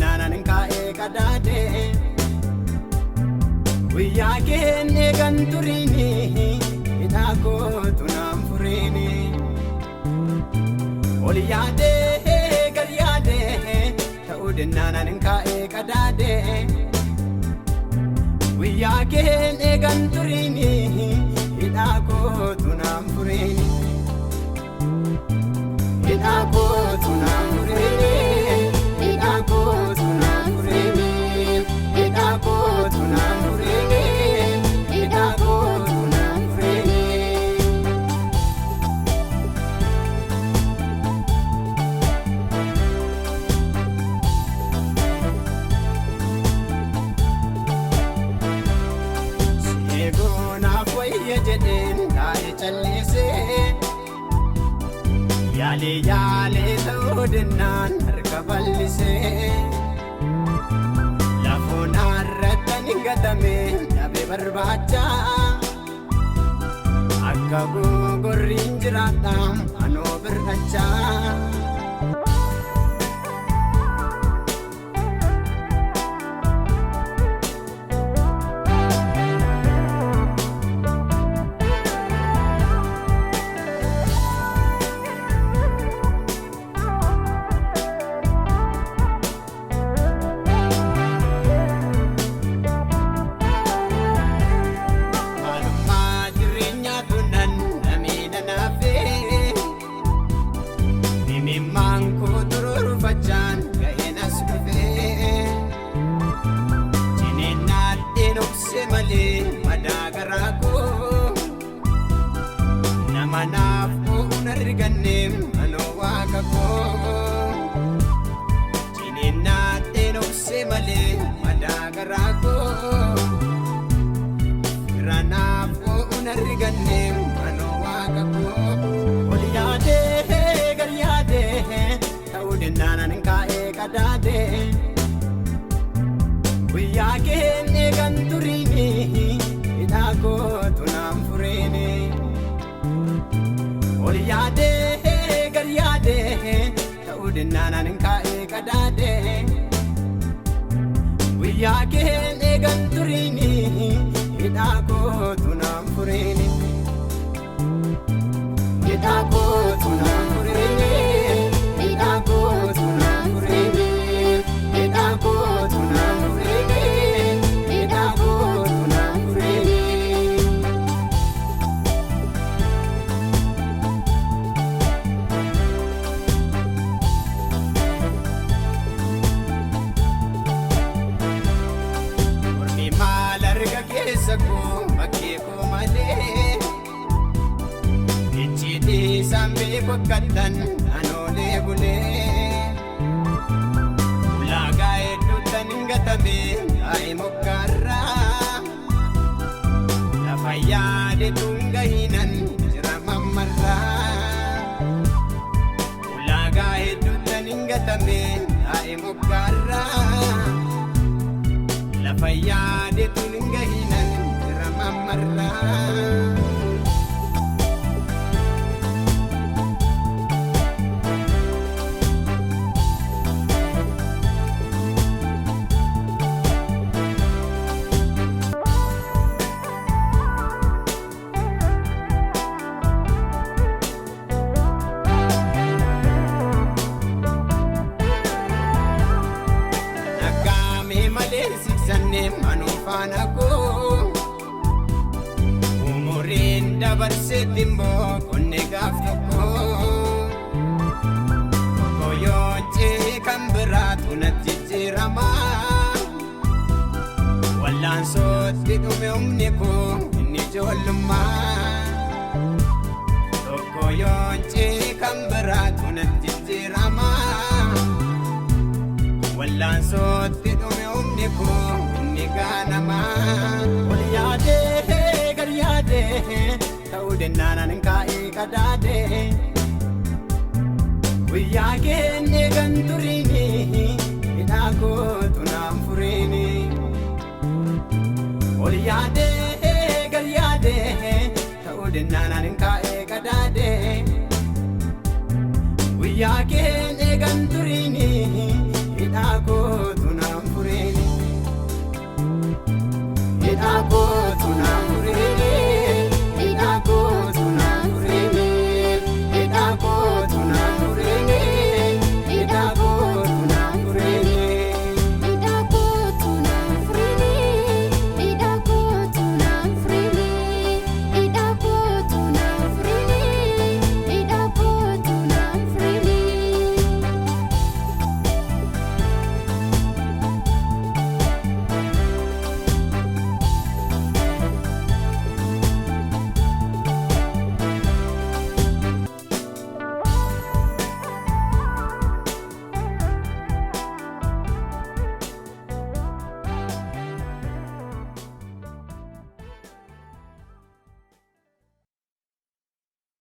Nanan kae kadade Wiyagen egan turini Itako tunam furini Oliyade garyade Tauden nanan kae kadade Wiyagen egan turini Itako tunam furini Itako tunam furini Yale yale taudenan harka balise Lafona ratani gatame dabe barbacha Akka gorin jiratam ano beracha Namanaf ko unarganim ano waka ko Chinin natin o simali madagara ko Ranaf ko unarganim ano waka ko Oliyade garyade Taudin nanan kae kadade Wiyagen egan turini Itako tunam furini Oliyade garyade Taudin nanan kae kadade Wiyagen egan turini Itako tunam furini Itako tunam furini Itako tunam furini Itako tunam furini Itako tunam furini Ko bakke ko male Ichiti sambe pagkatan anole bule Ulaga edutan ngatabe ay mokara Lafaya de tunggahinan jiramamara Ulaga edutan ngatabe ay mokara Lafaya de tunggahinan jiramamara Umurin dabarse timbo konne gaaf tokko Kokoyoche kambira tunatti jirama Wallaan sootti dhume humni ko inni ijoollummaa Kokoyoche kambira tunatti jirama Wallaan sootti dhume humni ko dennanan ka'e kadade guyyaa keenya ganturini idako tunam furini ol yaade gar yaade ta'u dennanan ka'e kadade guyyaa keenya